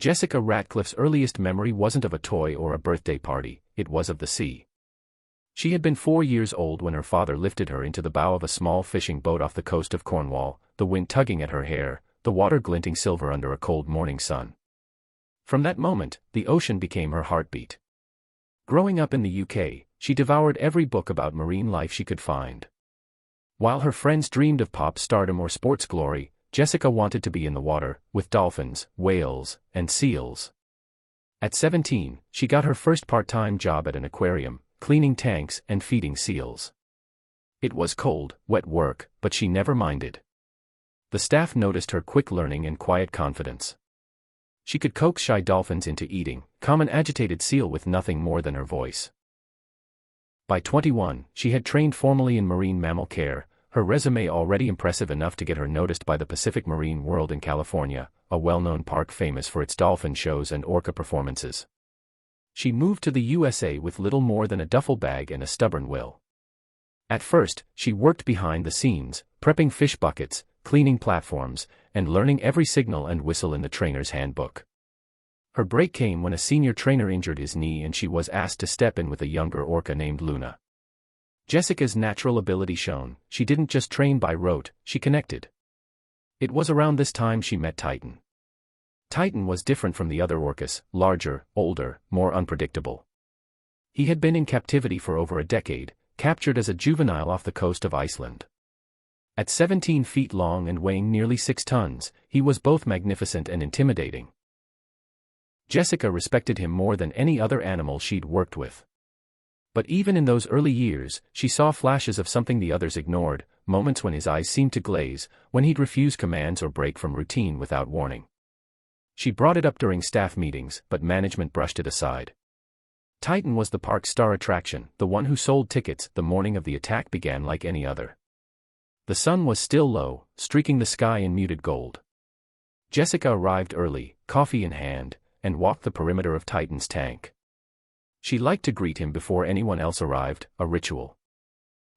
Jessica Radcliffe's earliest memory wasn't of a toy or a birthday party, it was of the sea. She had been 4 years old when her father lifted her into the bow of a small fishing boat off the coast of Cornwall, the wind tugging at her hair, the water glinting silver under a cold morning sun. From that moment, the ocean became her heartbeat. Growing up in the UK, she devoured every book about marine life she could find. While her friends dreamed of pop stardom or sports glory, Jessica wanted to be in the water, with dolphins, whales, and seals. At 17, she got her first part-time job at an aquarium, cleaning tanks and feeding seals. It was cold, wet work, but she never minded. The staff noticed her quick learning and quiet confidence. She could coax shy dolphins into eating, calm an agitated seal with nothing more than her voice. By 21, she had trained formally in marine mammal care, her resume already impressive enough to get her noticed by the Pacific Marine World in California, a well-known park famous for its dolphin shows and orca performances. She moved to the USA with little more than a duffel bag and a stubborn will. At first, she worked behind the scenes, prepping fish buckets, cleaning platforms, and learning every signal and whistle in the trainer's handbook. Her break came when a senior trainer injured his knee and she was asked to step in with a younger orca named Luna. Jessica's natural ability shone. She didn't just train by rote, she connected. It was around this time she met Titan. Titan was different from the other orcas, larger, older, more unpredictable. He had been in captivity for over a decade, captured as a juvenile off the coast of Iceland. At 17 feet long and weighing nearly 6 tons, he was both magnificent and intimidating. Jessica respected him more than any other animal she'd worked with. But even in those early years, she saw flashes of something the others ignored, moments when his eyes seemed to glaze, when he'd refuse commands or break from routine without warning. She brought it up during staff meetings, but management brushed it aside. Titan was the park's star attraction, the one who sold tickets. The morning of the attack began like any other. The sun was still low, streaking the sky in muted gold. Jessica arrived early, coffee in hand, and walked the perimeter of Titan's tank. She liked to greet him before anyone else arrived, a ritual.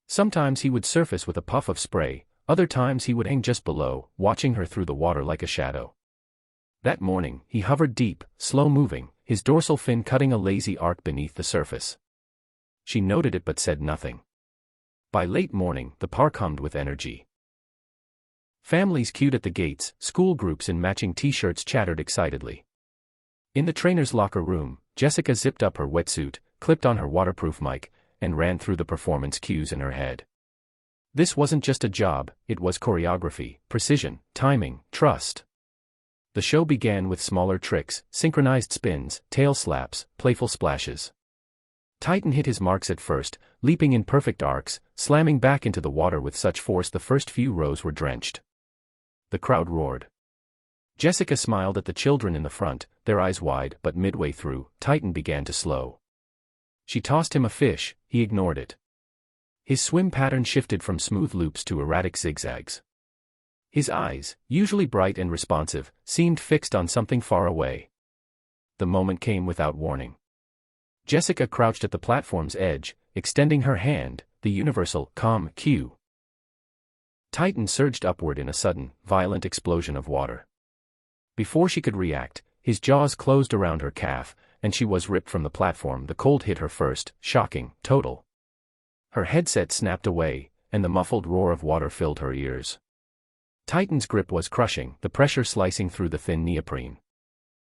Sometimes he would surface with a puff of spray, other times he would hang just below, watching her through the water like a shadow. That morning, he hovered deep, slow-moving, his dorsal fin cutting a lazy arc beneath the surface. She noted it but said nothing. By late morning, the park hummed with energy. Families queued at the gates, school groups in matching t-shirts chattered excitedly. In the trainer's locker room, Jessica zipped up her wetsuit, clipped on her waterproof mic, and ran through the performance cues in her head. This wasn't just a job, it was choreography, precision, timing, trust. The show began with smaller tricks, synchronized spins, tail slaps, playful splashes. Titan hit his marks at first, leaping in perfect arcs, slamming back into the water with such force the first few rows were drenched. The crowd roared. Jessica smiled at the children in the front, their eyes wide, but midway through, Titan began to slow. She tossed him a fish, he ignored it. His swim pattern shifted from smooth loops to erratic zigzags. His eyes, usually bright and responsive, seemed fixed on something far away. The moment came without warning. Jessica crouched at the platform's edge, extending her hand, the universal calm cue. Titan surged upward in a sudden, violent explosion of water. Before she could react, his jaws closed around her calf, and she was ripped from the platform. The cold hit her first, shocking, total. Her headset snapped away, and the muffled roar of water filled her ears. Titan's grip was crushing, the pressure slicing through the thin neoprene.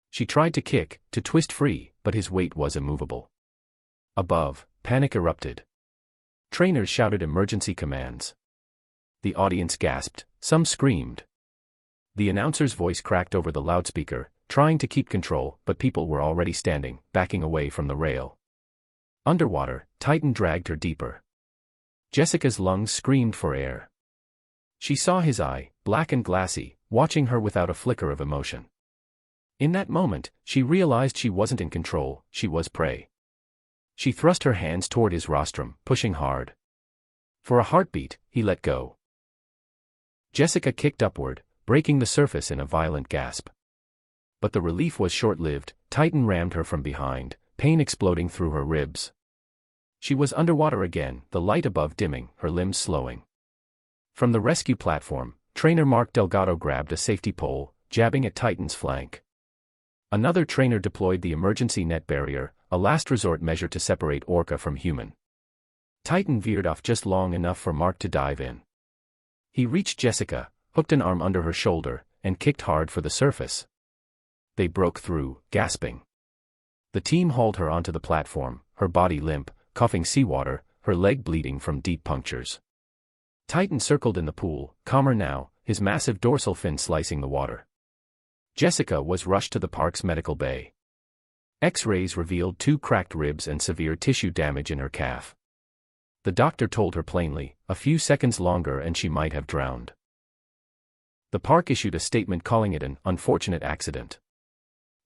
She tried to kick, to twist free, but his weight was immovable. Above, panic erupted. Trainers shouted emergency commands. The audience gasped, some screamed. The announcer's voice cracked over the loudspeaker, trying to keep control, but people were already standing, backing away from the rail. Underwater, Titan dragged her deeper. Jessica's lungs screamed for air. She saw his eye, black and glassy, watching her without a flicker of emotion. In that moment, she realized she wasn't in control, she was prey. She thrust her hands toward his rostrum, pushing hard. For a heartbeat, he let go. Jessica kicked upward, breaking the surface in a violent gasp. But the relief was short-lived. Titan rammed her from behind, pain exploding through her ribs. She was underwater again, the light above dimming, her limbs slowing. From the rescue platform, trainer Mark Delgado grabbed a safety pole, jabbing at Titan's flank. Another trainer deployed the emergency net barrier, a last resort measure to separate Orca from human. Titan veered off just long enough for Mark to dive in. He reached Jessica, hooked an arm under her shoulder, and kicked hard for the surface. They broke through, gasping. The team hauled her onto the platform, her body limp, coughing seawater, her leg bleeding from deep punctures. Titan circled in the pool, calmer now, his massive dorsal fin slicing the water. Jessica was rushed to the park's medical bay. X-rays revealed 2 cracked ribs and severe tissue damage in her calf. The doctor told her plainly, a few seconds longer and she might have drowned. The park issued a statement calling it an unfortunate accident.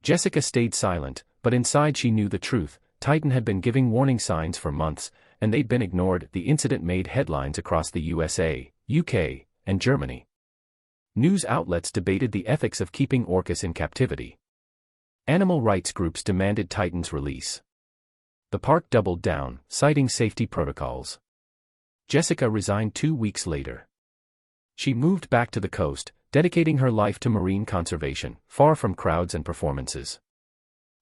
Jessica stayed silent, but inside she knew the truth. Titan had been giving warning signs for months, and they'd been ignored. The incident made headlines across the USA, UK, and Germany. News outlets debated the ethics of keeping orcas in captivity. Animal rights groups demanded Titan's release. The park doubled down, citing safety protocols. Jessica resigned 2 weeks later. She moved back to the coast, dedicating her life to marine conservation, far from crowds and performances.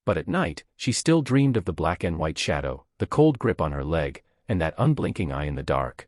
But at night, she still dreamed of the black and white shadow, the cold grip on her leg, and that unblinking eye in the dark.